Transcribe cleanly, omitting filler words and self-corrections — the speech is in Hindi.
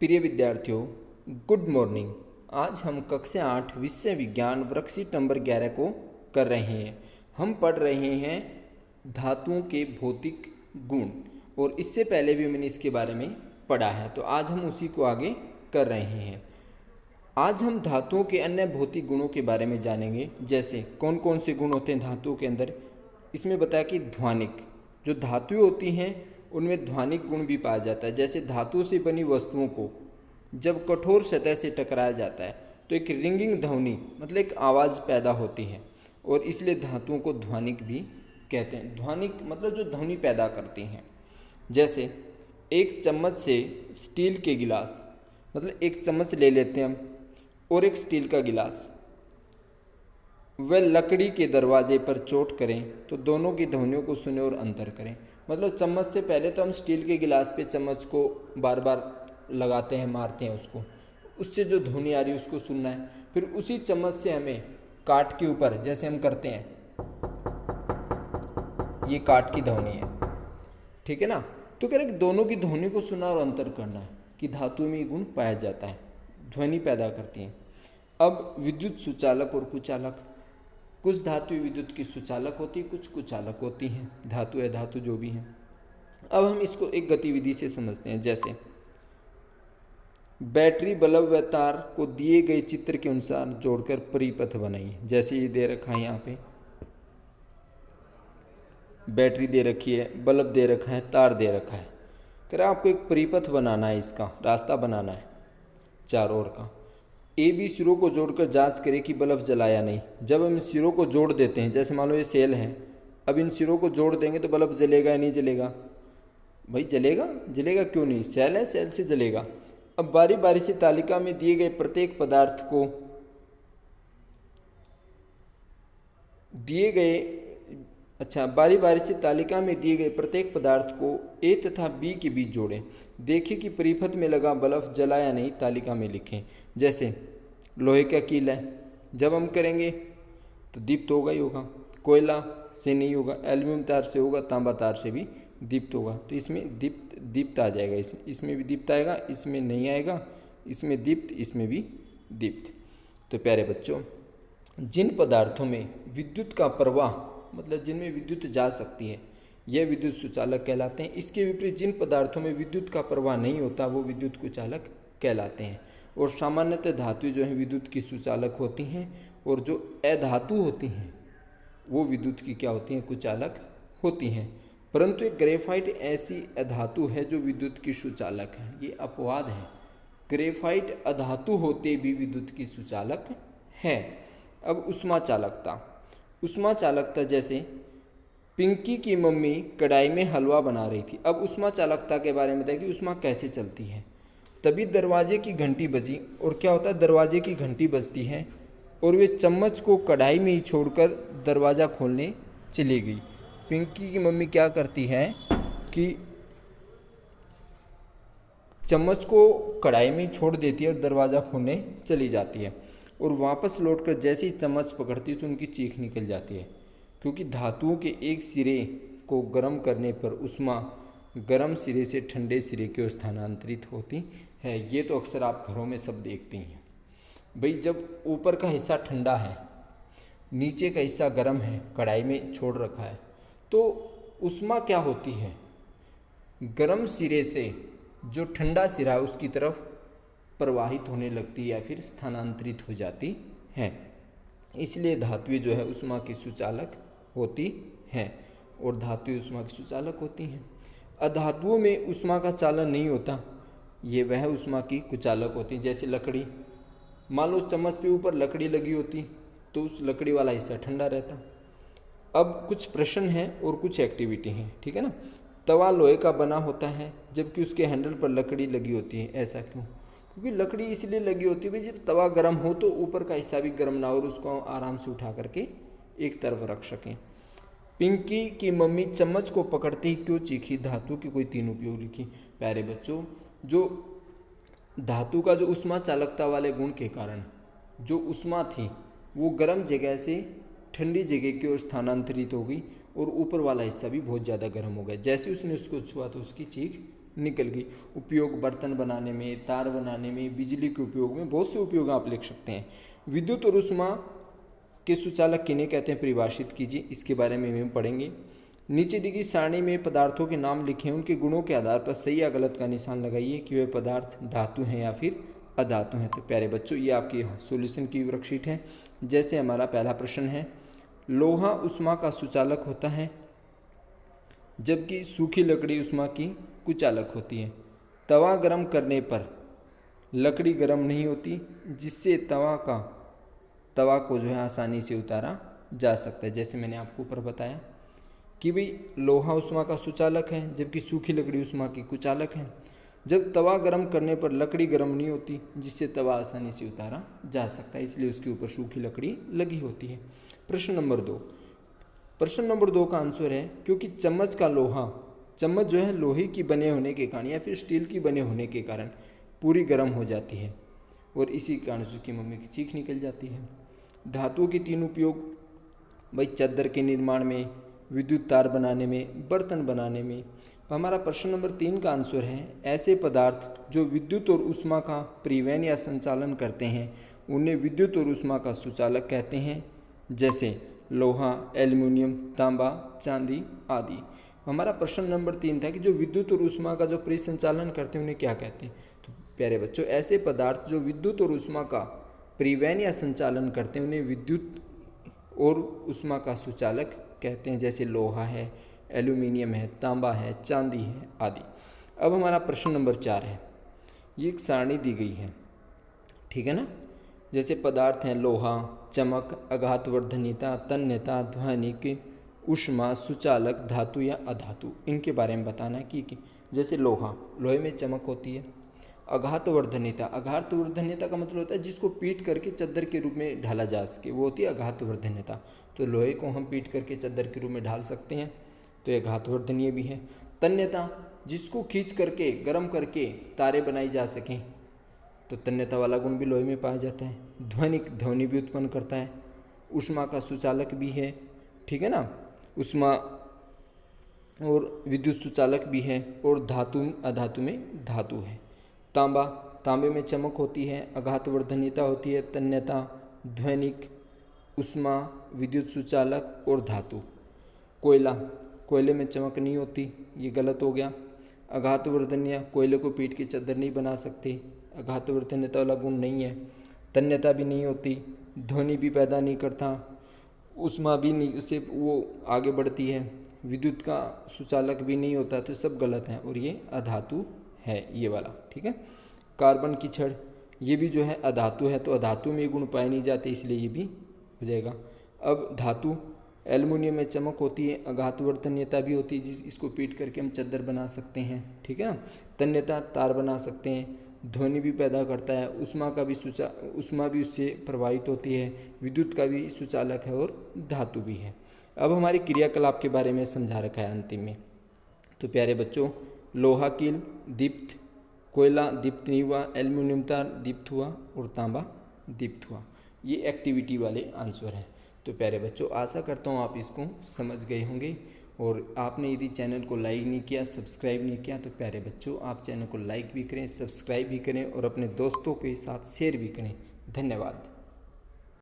प्रिय विद्यार्थियों, गुड मॉर्निंग। आज हम कक्षा 8 विषय विज्ञान वर्कशीट नंबर 11 को कर रहे हैं। हम पढ़ रहे हैं धातुओं के भौतिक गुण, और इससे पहले भी मैंने इसके बारे में पढ़ा है, तो आज हम उसी को आगे कर रहे हैं। आज हम धातुओं के अन्य भौतिक गुणों के बारे में जानेंगे, जैसे कौन कौन से गुण होते हैं धातुओं के अंदर। इसमें बताया कि ध्वनिक, जो धातुएं होती हैं उनमें ध्वनिक गुण भी पाया जाता है। जैसे धातु से बनी वस्तुओं को जब कठोर सतह से टकराया जाता है तो एक रिंगिंग ध्वनि मतलब एक आवाज़ पैदा होती है, और इसलिए धातुओं को ध्वनिक भी कहते हैं। ध्वनिक मतलब जो ध्वनि पैदा करती हैं। जैसे एक चम्मच से स्टील के गिलास, मतलब एक चम्मच ले लेते हैं हम और एक स्टील का गिलास, वह लकड़ी के दरवाजे पर चोट करें तो दोनों की ध्वनियों को सुने और अंतर करें। मतलब चम्मच से पहले तो हम स्टील के गिलास पे चम्मच को बार बार लगाते हैं, मारते हैं उसको, उससे जो ध्वनि आ रही है उसको सुनना है। फिर उसी चम्मच से हमें काट के ऊपर जैसे हम करते हैं, ये काट की ध्वनि है, ठीक है ना। तो कह रहे कि दोनों की ध्वनि को सुनना और अंतर करना है कि धातु में ये गुण पाया जाता है, ध्वनि पैदा करती हैं। अब विद्युत सुचालक और कुचालक। कुछ धातु विद्युत की सुचालक होती है, कुछ कुचालक होती हैं, धातु या धातु जो भी हैं। अब हम इसको एक गतिविधि से समझते हैं। जैसे बैटरी, बल्ब व तार को दिए गए चित्र के अनुसार जोड़कर परिपथ बनाइए। जैसे ये दे रखा है, यहाँ पे बैटरी दे रखी है, बल्ब दे रखा है, तार दे रखा है। कह रहा आपको एक परिपथ बनाना है, इसका रास्ता बनाना है चारों ओर का। ए बी सिरों को जोड़कर जांच करें कि बल्ब जला या नहीं। जब हम सिरों को जोड़ देते हैं, जैसे मान लो ये सेल है, अब इन सिरों को जोड़ देंगे तो बल्ब जलेगा या नहीं जलेगा? भाई जलेगा, जलेगा क्यों नहीं, सेल है, सेल से जलेगा। अब बारी बारी से तालिका में दिए गए प्रत्येक पदार्थ को बारी बारी से तालिका में दिए गए प्रत्येक पदार्थ को ए तथा बी के बीच जोड़ें। देखिए कि परिपथ में लगा बल्ब जला या नहीं, तालिका में लिखें। जैसे लोहे का कील है, जब हम करेंगे तो दीप्त होगा ही होगा, कोयला से नहीं होगा, एल्यूमिनियम तार से होगा, तांबा तार से भी दीप्त होगा। तो इसमें दीप्त आ जाएगा, इसमें भी दीप्त आएगा, इसमें नहीं आएगा, इसमें दीप्त, इसमें भी दीप्त। तो प्यारे बच्चों, जिन पदार्थों में विद्युत का प्रवाह मतलब जिनमें विद्युत जा सकती है, यह विद्युत सुचालक कहलाते हैं। इसके विपरीत जिन पदार्थों में विद्युत का प्रवाह नहीं होता वो विद्युत कुचालक कहलाते हैं। और सामान्यतः धातु जो है विद्युत की सुचालक होती हैं, और जो अधातु होती हैं वो विद्युत की क्या होती हैं, कुचालक होती हैं। परंतु एक ग्रेफाइट ऐसी अधातु है जो विद्युत की सुचालक है, ये अपवाद है। ग्रेफाइट अधातु होते भी विद्युत की सुचालक है। अब उष्मा चालकता। उष्मा चालकता, जैसे पिंकी की मम्मी कढ़ाई में हलवा बना रही थी। अब उष्मा चालकता के बारे में बताया कि उष्मा कैसे चलती है। तभी दरवाजे की घंटी बजी, और क्या होता है, दरवाजे की घंटी बजती है और वे चम्मच को कढ़ाई में ही छोड़कर दरवाज़ा खोलने चली गई। पिंकी की मम्मी क्या करती है कि चम्मच को कढ़ाई में ही छोड़ देती है और दरवाज़ा खोलने चली जाती है, और वापस लौटकर जैसे ही चम्मच पकड़ती है तो उनकी चीख निकल जाती है। क्योंकि धातुओं के एक सिरे को गर्म करने पर उष्मा गर्म सिरे से ठंडे सिरे की ओर स्थानांतरित होती है। ये तो अक्सर आप घरों में सब देखते हैं। भाई जब ऊपर का हिस्सा ठंडा है, नीचे का हिस्सा गर्म है, कढ़ाई में छोड़ रखा है, तो उष्मा क्या होती है, गर्म सिरे से जो ठंडा सिरा है उसकी तरफ प्रवाहित होने लगती है या फिर स्थानांतरित हो जाती है। इसलिए धातुएं जो है उष्मा की सुचालक होती हैं, और धातुएं उष्मा की सुचालक होती हैं। अधातुओं में उष्मा का चालन नहीं होता, ये वह उष्मा की कुचालक होती है। जैसे लकड़ी, मान लो चम्मच पे ऊपर लकड़ी लगी होती तो उस लकड़ी वाला हिस्सा ठंडा रहता। अब कुछ प्रश्न हैं और कुछ एक्टिविटी हैं, ठीक है ना। तवा लोहे का बना होता है जबकि उसके हैंडल पर लकड़ी लगी होती है, ऐसा क्यों? क्योंकि लकड़ी इसलिए लगी होती है भाई जब तवा गर्म हो तो ऊपर का हिस्सा भी गर्म ना हो और उसको आराम से उठा करके एक तरफ रख सकें। पिंकी की मम्मी चम्मच को पकड़ते ही क्यों चीखी? धातु की कोई तीन उपयोग लिखी। प्यारे बच्चों, जो धातु का जो उष्मा चालकता वाले गुण के कारण जो उष्मा थी वो गर्म जगह से ठंडी जगह की ओर स्थानांतरित हो गई, और ऊपर वाला हिस्सा भी बहुत ज़्यादा गर्म हो गया। जैसे उसने उसको छुआ तो उसकी चीख निकल गई। उपयोग बर्तन बनाने में, तार बनाने में, बिजली के उपयोग में, बहुत से उपयोग आप लिख सकते हैं। विद्युत और ऊष्मा के सुचालक किन्हें कहते हैं, परिभाषित कीजिए, इसके बारे में हम पढ़ेंगे। नीचे दी गई सारणी में पदार्थों के नाम लिखें, उनके गुणों के आधार पर सही या गलत का निशान लगाइए कि वे पदार्थ धातु हैं या फिर अधातु हैं। तो प्यारे बच्चों, ये आपकी सॉल्यूशन की वर्कशीट है। जैसे हमारा पहला प्रश्न है, लोहा ऊष्मा का सुचालक होता है जबकि सूखी लकड़ी ऊष्मा की कुचालक होती है। तवा गर्म करने पर लकड़ी गर्म नहीं होती, जिससे तवा को जो है आसानी से उतारा जा सकता है। जैसे मैंने आपको ऊपर बताया कि भाई लोहा ऊष्मा का सुचालक है जबकि सूखी लकड़ी ऊष्मा की कुचालक है। जब तवा गर्म करने पर लकड़ी गर्म नहीं होती, जिससे तवा आसानी से उतारा जा सकता है, इसलिए उसके ऊपर सूखी लकड़ी लगी होती है। प्रश्न नंबर 2 का आंसर है, क्योंकि चम्मच जो है लोहे की बने होने के कारण या फिर स्टील की बने होने के कारण पूरी गर्म हो जाती है और इसी कारण उसकी मम्मी की चीख निकल जाती है। धातुओं के 3 उपयोग, भाई चादर के निर्माण में, विद्युत तार बनाने में, बर्तन बनाने में। हमारा प्रश्न नंबर 3 का आंसर है, ऐसे पदार्थ जो विद्युत और ऊष्मा का परिवहन या संचालन करते हैं उन्हें विद्युत और ऊष्मा का सुचालक कहते हैं, जैसे लोहा, एल्युमिनियम, तांबा, चांदी आदि। हमारा प्रश्न नंबर 3 था कि जो विद्युत और ऊष्मा का जो परिसंचालन करते हैं उन्हें क्या कहते हैं। तो प्यारे बच्चों, ऐसे पदार्थ जो विद्युत और ऊष्मा का परिवहन या संचालन करते हैं उन्हें विद्युत और ऊष्मा का सुचालक कहते हैं, जैसे लोहा है, एल्युमिनियम है, तांबा है, चांदी है आदि। अब हमारा प्रश्न नंबर 4 है, ये एक सारणी दी गई है, ठीक है ना। जैसे पदार्थ हैं लोहा, चमक, आघातवर्धनीयता, तन्यता, ध्वनिक, ऊष्मा, सुचालक, धातु या अधातु, इनके बारे में बताना है कि जैसे लोहे में चमक होती है। आघातवर्धनीयता का मतलब होता है जिसको पीट करके चद्दर के रूप में ढाला जा सके, वो होती है आघातवर्धनीयता। तो लोहे को हम पीट करके चद्दर के रूप में ढाल सकते हैं, तो ये आघातवर्धनीय भी है। तन्यता, जिसको खींच करके गर्म करके तारे बनाई जा सकें, तो तन्यता वाला गुण भी लोहे में पाया जाता है। ध्वनि भी उत्पन्न करता है। ऊष्मा का सुचालक भी है, ठीक है ना, ऊष्मा और विद्युत सुचालक भी है। और अधातु में धातु है। तांबे में चमक होती है, आघातवर्धनीयता होती है, तन्यता, ध्वनिक, ऊष्मा, विद्युत सुचालक और धातु। कोयले में चमक नहीं होती, ये गलत हो गया। आघातवर्धनीय, कोयले को पीट के चद्दर नहीं बना सकते, आघातवर्धनीयता वाला गुण नहीं है। तन्यता भी नहीं होती, ध्वनि भी पैदा नहीं करता, ऊष्मा भी नहीं से वो आगे बढ़ती है, विद्युत का सुचालक भी नहीं होता, तो सब गलत हैं और ये अधातु है, ये वाला, ठीक है। कार्बन की छड़, ये भी जो है अधातु है, तो अधातु में गुण पाए नहीं जाते, इसलिए ये भी हो जाएगा। अब धातु, एल्युमिनियम में चमक होती है, आघातवर्धनीयता भी होती है, इसको पीट करके हम चद्दर बना सकते हैं, ठीक है ना। तन्यता, तार बना सकते हैं, ध्वनि भी पैदा करता है, ऊष्मा भी उससे प्रभावित होती है, विद्युत का भी सुचालक है और धातु भी है। अब हमारी क्रियाकलाप के बारे में समझा रखा है अंतिम में। तो प्यारे बच्चों, लोहा कील दीप्त, कोयला दीप्त नहीं हुआ, एल्युमिनियम तार दीप्त हुआ और तांबा दीप्त हुआ। ये एक्टिविटी वाले आंसर हैं। तो प्यारे बच्चों, आशा करता हूँ आप इसको समझ गए होंगे। और आपने यदि चैनल को लाइक नहीं किया, सब्सक्राइब नहीं किया, तो प्यारे बच्चों आप चैनल को लाइक भी करें, सब्सक्राइब भी करें और अपने दोस्तों के साथ शेयर भी करें। धन्यवाद।